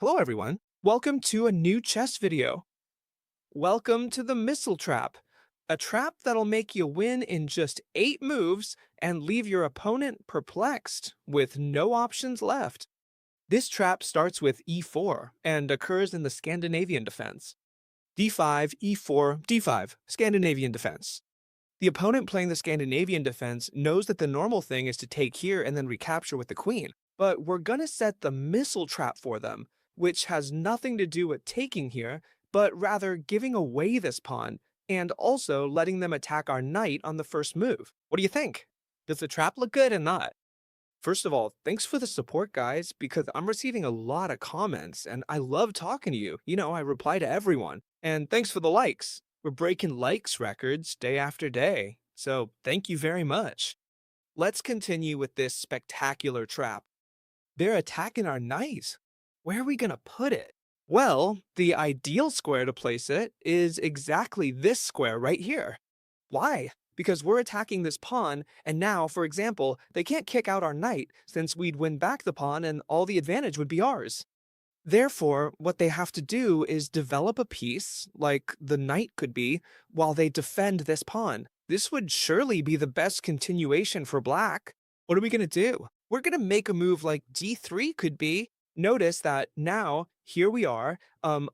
Hello everyone, welcome to a new chess video. Welcome to the Missile Trap, a trap that'll make you win in just 8 moves and leave your opponent perplexed with no options left. This trap starts with e4 and occurs in the Scandinavian defense. d5, e4, d5, Scandinavian defense. The opponent playing the Scandinavian defense knows that the normal thing is to take here and then recapture with the queen, but we're gonna set the missile trap for them, which has nothing to do with taking here, but rather giving away this pawn, and also letting them attack our knight on the first move. What do you think? Does the trap look good or not? First of all, thanks for the support, guys, because I'm receiving a lot of comments and I love talking to you. I reply to everyone. And thanks for the likes. We're breaking likes records day after day. So thank you very much. Let's continue with this spectacular trap. They're attacking our knight. Where are we going to put it? Well, the ideal square to place it is exactly this square right here. Why? Because we're attacking this pawn, and now, for example, they can't kick out our knight since we'd win back the pawn and all the advantage would be ours. Therefore, what they have to do is develop a piece, like the knight could be, while they defend this pawn. This would surely be the best continuation for black. What are we going to do? We're going to make a move like d3 could be. Notice that now, here we are,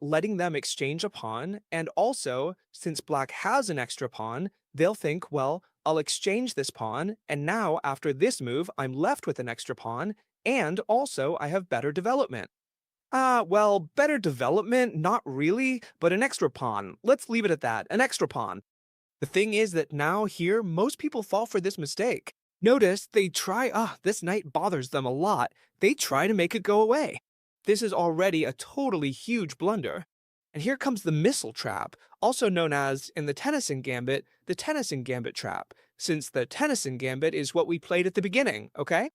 letting them exchange a pawn, and also, since black has an extra pawn, they'll think, well, I'll exchange this pawn, and now, after this move, I'm left with an extra pawn, and also I have better development. Well, better development? Not really, but an extra pawn. Let's leave it at that, an extra pawn. The thing is that now here, most people fall for this mistake. Notice they try, this knight bothers them a lot. They try to make it go away. This is already a totally huge blunder. And here comes the missile trap, also known as, in the Tennyson Gambit, the Tennyson Gambit trap, since the Tennyson Gambit is what we played at the beginning, okay?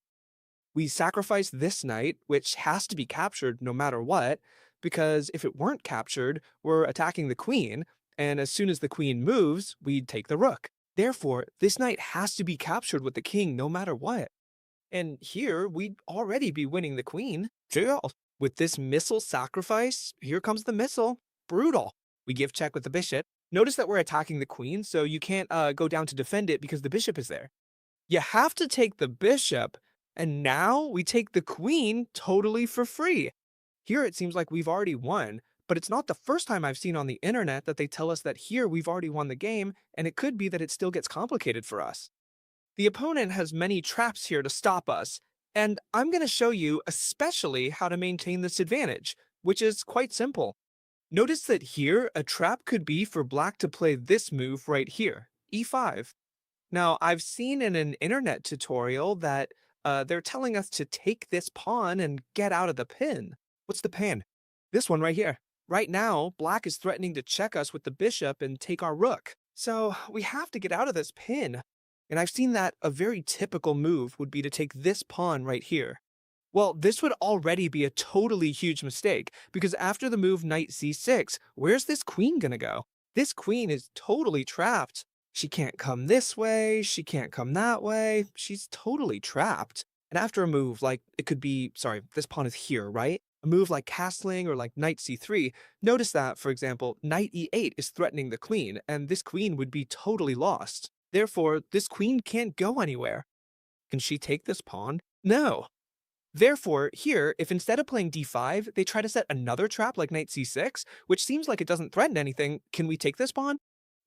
We sacrifice this knight, which has to be captured no matter what, because if it weren't captured, we're attacking the queen, and as soon as the queen moves, we'd take the rook. Therefore, this knight has to be captured with the king no matter what. And here, we'd already be winning the queen. Sure. With this missile sacrifice, here comes the missile. Brutal. We give check with the bishop. Notice that we're attacking the queen, so you can't go down to defend it because the bishop is there. You have to take the bishop, and now we take the queen totally for free. Here it seems like we've already won, but it's not the first time I've seen on the internet that they tell us that here we've already won the game, and it could be that it still gets complicated for us. The opponent has many traps here to stop us, and I'm going to show you especially how to maintain this advantage, which is quite simple. Notice that here a trap could be for black to play this move right here, e5. Now, I've seen in an internet tutorial that they're telling us to take this pawn and get out of the pin. What's the pin? This one right here. Right now, black is threatening to check us with the bishop and take our rook. So we have to get out of this pin. And I've seen that a very typical move would be to take this pawn right here. Well, this would already be a totally huge mistake, because after the move knight c6, where's this queen gonna go? This queen is totally trapped. She can't come this way, she can't come that way, she's totally trapped. And after a move like, it could be, sorry, this pawn is here, right? A move like castling or like knight c3, notice that, for example, knight e8 is threatening the queen, and this queen would be totally lost. Therefore, this queen can't go anywhere. Can she take this pawn? No. Therefore, here, if instead of playing d5, they try to set another trap like knight c6, which seems like it doesn't threaten anything, can we take this pawn?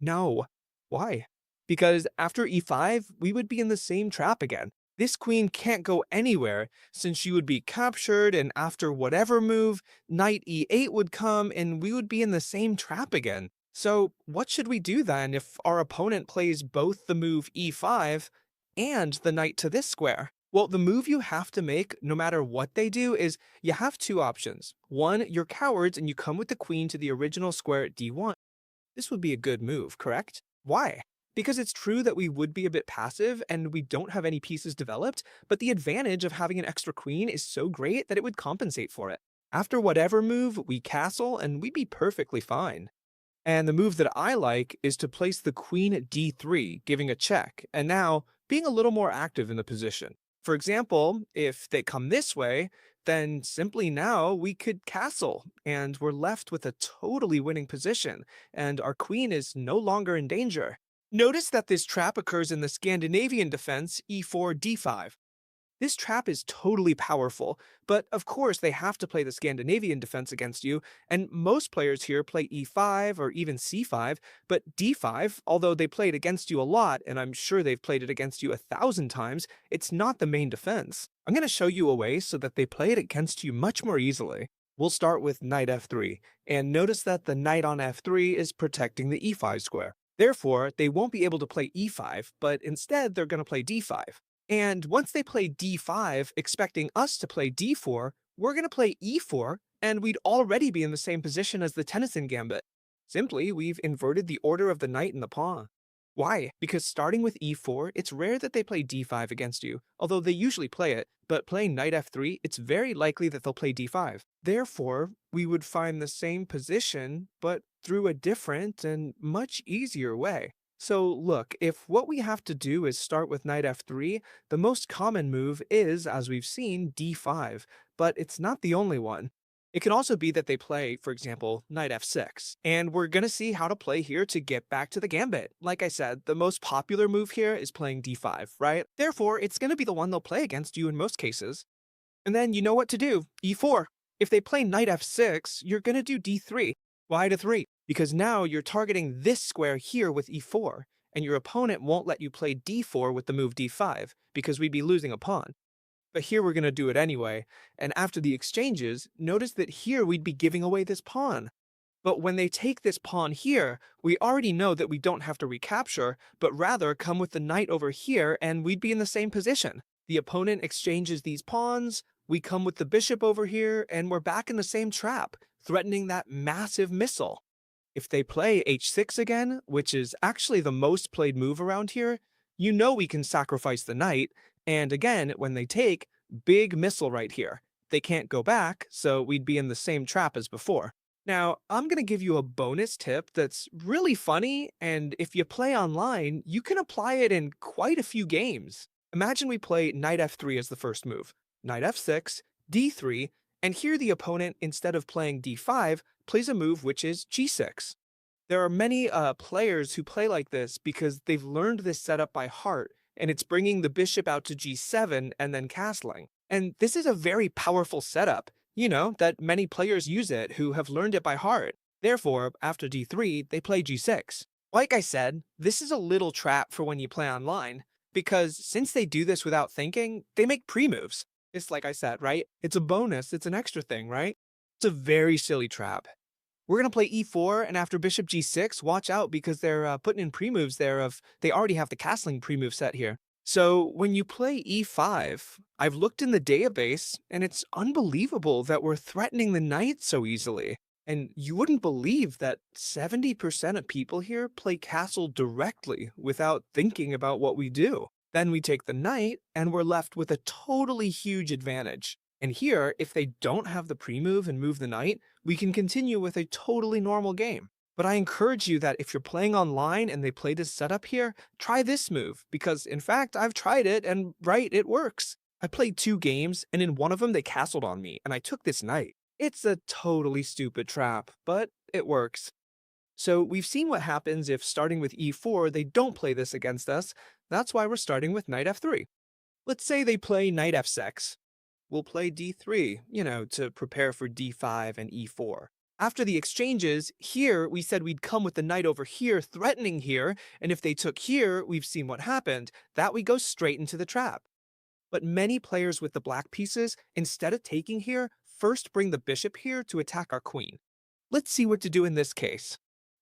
No. Why? Because after e5, we would be in the same trap again. This queen can't go anywhere, since she would be captured, and after whatever move, knight e8 would come, and we would be in the same trap again. So what should we do then if our opponent plays both the move e5 and the knight to this square? Well, the move you have to make, no matter what they do, is you have two options. One, you're cowards and you come with the queen to the original square at d1. This would be a good move, correct? Why? Because it's true that we would be a bit passive and we don't have any pieces developed, but the advantage of having an extra queen is so great that it would compensate for it. After whatever move, we castle and we'd be perfectly fine. And the move that I like is to place the queen at d3, giving a check, and now being a little more active in the position. For example, if they come this way, then simply now we could castle, and we're left with a totally winning position, and our queen is no longer in danger. Notice that this trap occurs in the Scandinavian defense e4 d5. This trap is totally powerful, but of course they have to play the Scandinavian defense against you, and most players here play e5 or even c5, but d5, although they play it against you a lot, and I'm sure they've played it against you 1,000 times, it's not the main defense. I'm going to show you a way so that they play it against you much more easily. We'll start with knight f3, and notice that the knight on f3 is protecting the e5 square. Therefore, they won't be able to play e5, but instead they're going to play d5. And once they play d5, expecting us to play d4, we're going to play e4, and we'd already be in the same position as the Tennyson gambit. Simply, we've inverted the order of the knight and the pawn. Why? Because starting with e4, it's rare that they play d5 against you, although they usually play it, but playing knight f3, it's very likely that they'll play d5. Therefore, we would find the same position, but through a different and much easier way. So look, if what we have to do is start with knight f3, the most common move is, as we've seen, d5, but it's not the only one. It can also be that they play, for example, knight f6, and we're going to see how to play here to get back to the gambit. Like I said, the most popular move here is playing d5, right? Therefore, it's going to be the one they'll play against you in most cases. And then you know what to do, e4. If they play knight f6, you're going to do d3. Why to 3? Because now you're targeting this square here with e4, and your opponent won't let you play d4 with the move d5, because we'd be losing a pawn. But here we're going to do it anyway, and after the exchanges, notice that here we'd be giving away this pawn. But when they take this pawn here, we already know that we don't have to recapture, but rather come with the knight over here and we'd be in the same position. The opponent exchanges these pawns, we come with the bishop over here, and we're back in the same trap, threatening that massive missile. If they play h6 again, which is actually the most played move around here, you know we can sacrifice the knight, and again, when they take, big missile right here. They can't go back, so we'd be in the same trap as before. Now, I'm going to give you a bonus tip that's really funny, and if you play online, you can apply it in quite a few games. Imagine we play knight f3 as the first move, knight f6, d3, and here the opponent, instead of playing d5, plays a move which is g6. There are many players who play like this because they've learned this setup by heart, and it's bringing the bishop out to g7 and then castling. And this is a very powerful setup, that many players use it who have learned it by heart. Therefore, after d3, they play g6. Like I said, this is a little trap for when you play online, because since they do this without thinking, they make pre-moves. It's like I said, right? It's a bonus, it's an extra thing, right? It's a very silly trap. We're going to play e4, and after bishop g6, watch out because they're putting in pre-moves there they already have the castling pre-move set here. So when you play e5, I've looked in the database, and it's unbelievable that we're threatening the knight so easily. And you wouldn't believe that 70% of people here play castle directly without thinking about what we do. Then we take the knight, and we're left with a totally huge advantage. And here, if they don't have the pre-move and move the knight, we can continue with a totally normal game. But I encourage you that if you're playing online and they play this setup here, try this move, because in fact, I've tried it, and right, it works. I played 2 games, and in one of them they castled on me, and I took this knight. It's a totally stupid trap, but it works. So we've seen what happens if starting with e4 they don't play this against us. That's why we're starting with knight f3. Let's say they play knight f6. We'll play d3, to prepare for d5 and e4. After the exchanges, here we said we'd come with the knight over here, threatening here, and if they took here, we've seen what happened, that we go straight into the trap. But many players with the black pieces, instead of taking here, first bring the bishop here to attack our queen. Let's see what to do in this case.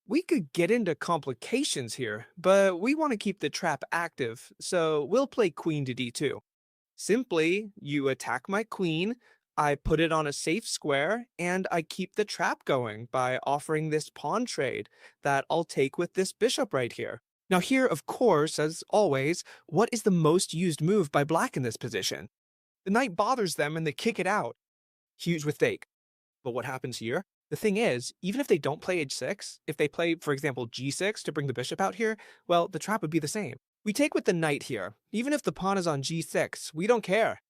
We could get into complications here, but we want to keep the trap active, so we'll play queen to d2. Simply, you attack my queen, I put it on a safe square, and I keep the trap going by offering this pawn trade that I'll take with this bishop right here. Now here, of course, as always, what is the most used move by black in this position? The knight bothers them and they kick it out. Huge mistake. But what happens here? The thing is, even if they don't play h6, if they play, for example, g6 to bring the bishop out here, well, the trap would be the same. We take with the knight here. Even if the pawn is on g6, we don't care.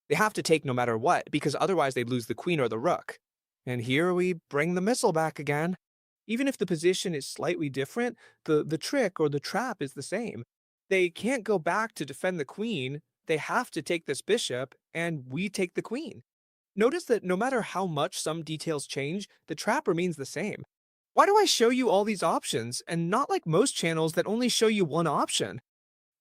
They have to take no matter what, because otherwise they'd lose the queen or the rook. And here we bring the missile back again. Even if the position is slightly different, the trick or the trap is the same. They can't go back to defend the queen, they have to take this bishop, and we take the queen. Notice that no matter how much some details change, the trap remains the same. Why do I show you all these options, and not like most channels that only show you one option?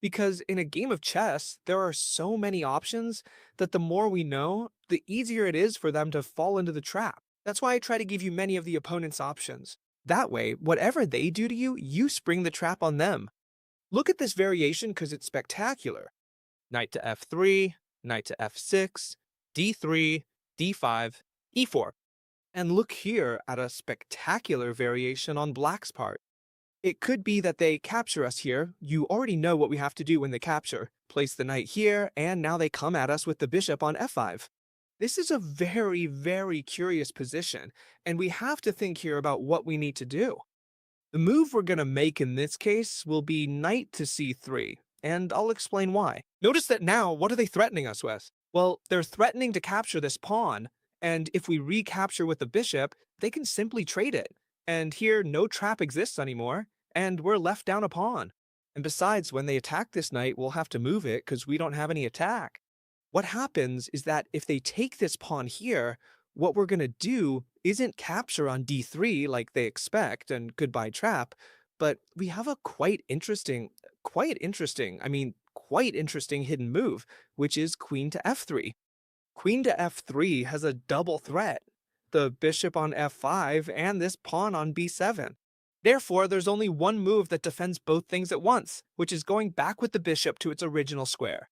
Because in a game of chess, there are so many options that the more we know, the easier it is for them to fall into the trap. That's why I try to give you many of the opponent's options. That way, whatever they do to you, you spring the trap on them. Look at this variation because it's spectacular. Knight to f3, knight to f6, d3, d5, e4. And look here at a spectacular variation on black's part. It could be that they capture us here. You already know what we have to do when they capture. Place the knight here, and now they come at us with the bishop on f5. This is a very, very curious position, and we have to think here about what we need to do. The move we're going to make in this case will be knight to c3, and I'll explain why. Notice that now, what are they threatening us with? Well, they're threatening to capture this pawn, and if we recapture with the bishop, they can simply trade it. And here, no trap exists anymore, and we're left down a pawn. And besides, when they attack this knight, we'll have to move it because we don't have any attack. What happens is that if they take this pawn here, what we're going to do isn't capture on d3 like they expect and goodbye trap, but we have a quite interesting hidden move, which is queen to f3. Queen to f3 has a double threat, the bishop on f5 and this pawn on b7. Therefore, there's only one move that defends both things at once, which is going back with the bishop to its original square.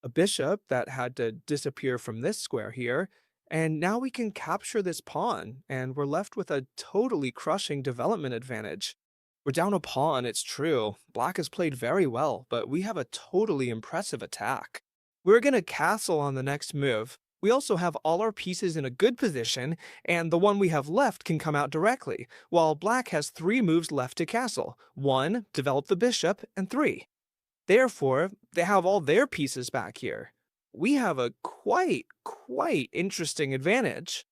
A bishop that had to disappear from this square here, and now we can capture this pawn, and we're left with a totally crushing development advantage. We're down a pawn, it's true. Black has played very well, but we have a totally impressive attack. We're going to castle on the next move. We also have all our pieces in a good position, and the one we have left can come out directly, while black has 3 moves left to castle. 1, develop the bishop, and 3. Therefore, they have all their pieces back here. We have a quite interesting advantage.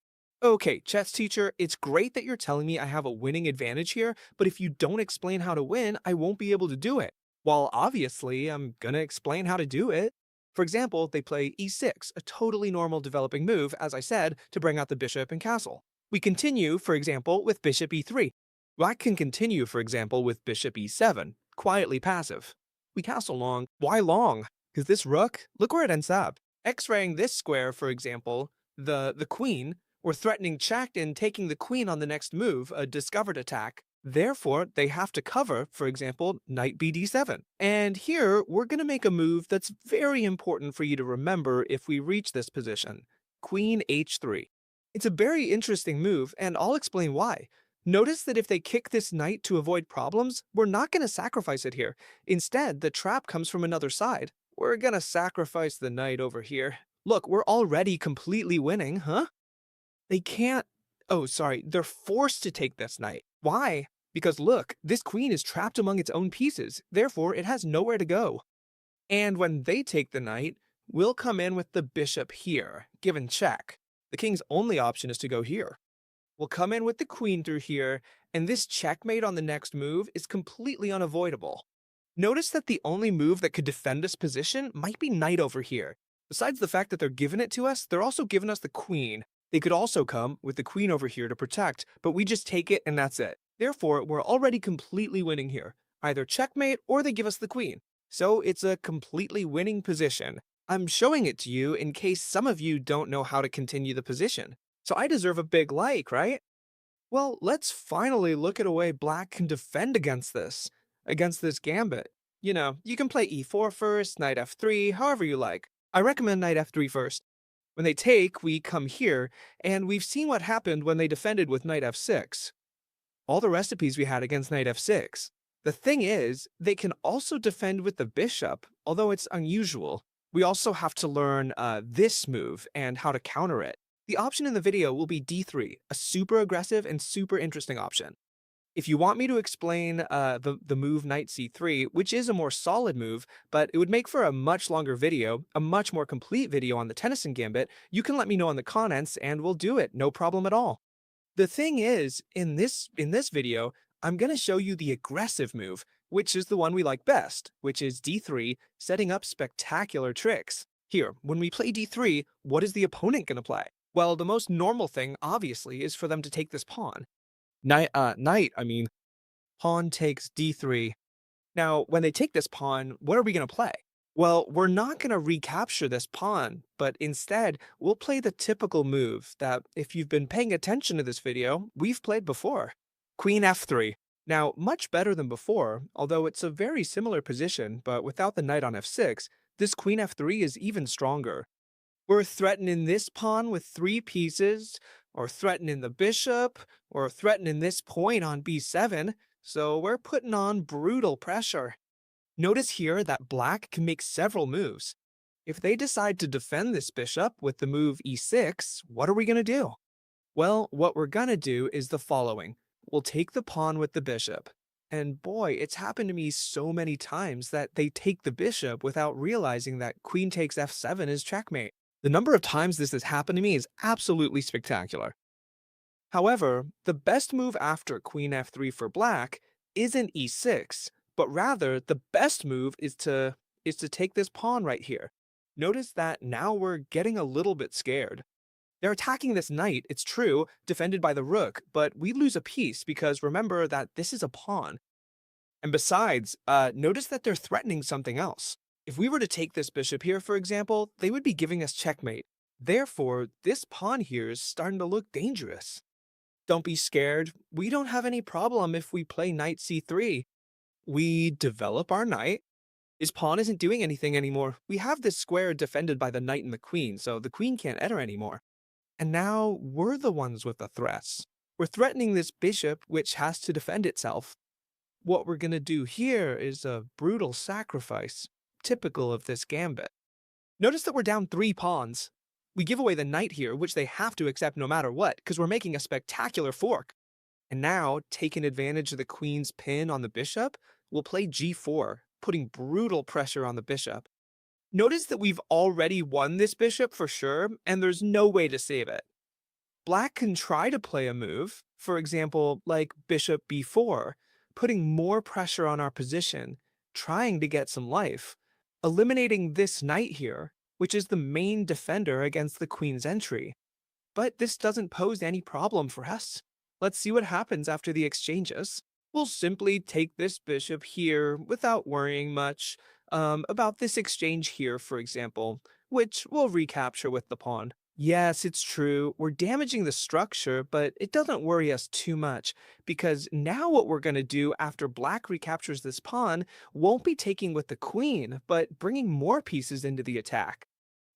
Okay, chess teacher, it's great that you're telling me I have a winning advantage here, but if you don't explain how to win, I won't be able to do it. Well, obviously, I'm gonna explain how to do it. For example, they play e6, a totally normal developing move, as I said, to bring out the bishop and castle. We continue, for example, with bishop e3. Black can continue, for example, with bishop e7, quietly passive. We castle long. Why long? Because this rook, look where it ends up. X-raying this square, for example, the queen, we're threatening check and taking the queen on the next move, a discovered attack. Therefore, they have to cover, for example, knight bd7. And here, we're going to make a move that's very important for you to remember if we reach this position. Queen h3. It's a very interesting move, and I'll explain why. Notice that if they kick this knight to avoid problems, we're not going to sacrifice it here. Instead, the trap comes from another side. We're going to sacrifice the knight over here. Look, we're already completely winning, huh? They can't... Oh, sorry, they're forced to take this knight. Why? Because look, this queen is trapped among its own pieces, therefore it has nowhere to go. And when they take the knight, we'll come in with the bishop here, given check. The king's only option is to go here. We'll come in with the queen through here, and this checkmate on the next move is completely unavoidable. Notice that the only move that could defend this position might be knight over here. Besides the fact that they're giving it to us, they're also giving us the queen. They could also come with the queen over here to protect, but we just take it and that's it. Therefore, we're already completely winning here. Either checkmate or they give us the queen. So it's a completely winning position. I'm showing it to you in case some of you don't know how to continue the position. So I deserve a big like, right? Well, let's finally look at a way black can defend against this gambit. You know, you can play e4 first, knight f3, however you like. I recommend knight f3 first. When they take, we come here, and we've seen what happened when they defended with knight f6. All the recipes we had against knight f6. The thing is, they can also defend with the bishop, although it's unusual. We also have to learn this move and how to counter it. The option in the video will be d3, a super aggressive and super interesting option. If you want me to explain the move knight c3, which is a more solid move, but it would make for a much longer video, a much more complete video on the Tennyson Gambit, you can let me know in the comments and we'll do it, no problem at all. The thing is, in this video, I'm going to show you the aggressive move, which is the one we like best, which is d3, setting up spectacular tricks. Here, when we play d3, what is the opponent going to play? Well, the most normal thing, obviously, is for them to take this pawn. Pawn takes d3. Now, when they take this pawn, what are we going to play? Well, we're not going to recapture this pawn, but instead, we'll play the typical move that, if you've been paying attention to this video, we've played before. Queen f3. Now, much better than before, although it's a very similar position, but without the knight on f6, this queen f3 is even stronger. We're threatening this pawn with 3 pieces, or threatening the bishop, or threatening this point on b7, so we're putting on brutal pressure. Notice here that black can make several moves. If they decide to defend this bishop with the move e6, what are we going to do? Well, what we're going to do is the following. We'll take the pawn with the bishop. And boy, it's happened to me so many times that they take the bishop without realizing that queen takes f7 is checkmate. The number of times this has happened to me is absolutely spectacular. However, the best move after queen f3 for black isn't e6, but rather the best move is to take this pawn right here. Notice that now we're getting a little bit scared. They're attacking this knight, it's true, defended by the rook, but we lose a piece because remember that this is a pawn. And besides, notice that they're threatening something else. If we were to take this bishop here, for example, they would be giving us checkmate. Therefore, this pawn here is starting to look dangerous. Don't be scared. We don't have any problem if we play knight c3. We develop our knight. His pawn isn't doing anything anymore. We have this square defended by the knight and the queen, so the queen can't enter anymore. And now we're the ones with the threats. We're threatening this bishop, which has to defend itself. What we're going to do here is a brutal sacrifice, typical of this gambit. Notice that we're down 3 pawns. We give away the knight here, which they have to accept no matter what, because we're making a spectacular fork. And now, taking advantage of the queen's pin on the bishop, we'll play g4, putting brutal pressure on the bishop. Notice that we've already won this bishop for sure, and there's no way to save it. Black can try to play a move, for example, like bishop b4, putting more pressure on our position, trying to get some life, eliminating this knight here, which is the main defender against the queen's entry. But this doesn't pose any problem for us. Let's see what happens after the exchanges. We'll simply take this bishop here without worrying much about this exchange here, for example, which we'll recapture with the pawn. Yes, it's true, we're damaging the structure, but it doesn't worry us too much, because now what we're going to do after black recaptures this pawn won't be taking with the queen, but bringing more pieces into the attack.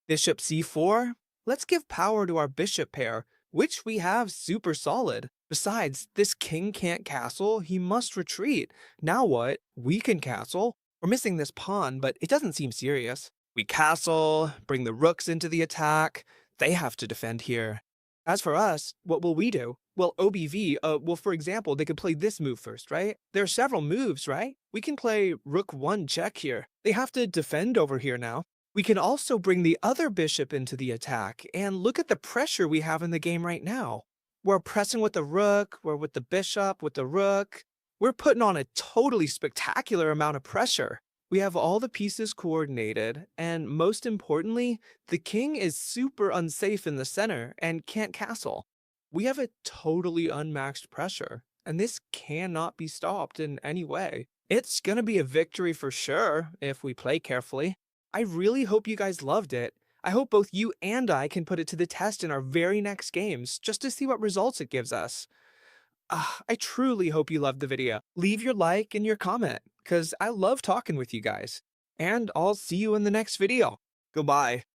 Bishop c4? Let's give power to our bishop pair, which we have super solid. Besides, this king can't castle, he must retreat. Now what? We can castle. We're missing this pawn, but it doesn't seem serious. We castle, bring the rooks into the attack. They have to defend here. As for us, what will we do? Well, OBV, for example, they could play this move first, right? There are several moves, right? We can play rook 1 check here. They have to defend over here now. We can also bring the other bishop into the attack, and look at the pressure we have in the game right now. We're pressing with the rook, we're with the bishop, with the rook. We're putting on a totally spectacular amount of pressure. We have all the pieces coordinated, and most importantly, the king is super unsafe in the center and can't castle. We have a totally unmatched pressure, and this cannot be stopped in any way. It's gonna be a victory for sure if we play carefully. I really hope you guys loved it. I hope both you and I can put it to the test in our very next games, just to see what results it gives us. I truly hope you loved the video. Leave your like and your comment, because I love talking with you guys. And I'll see you in the next video. Goodbye.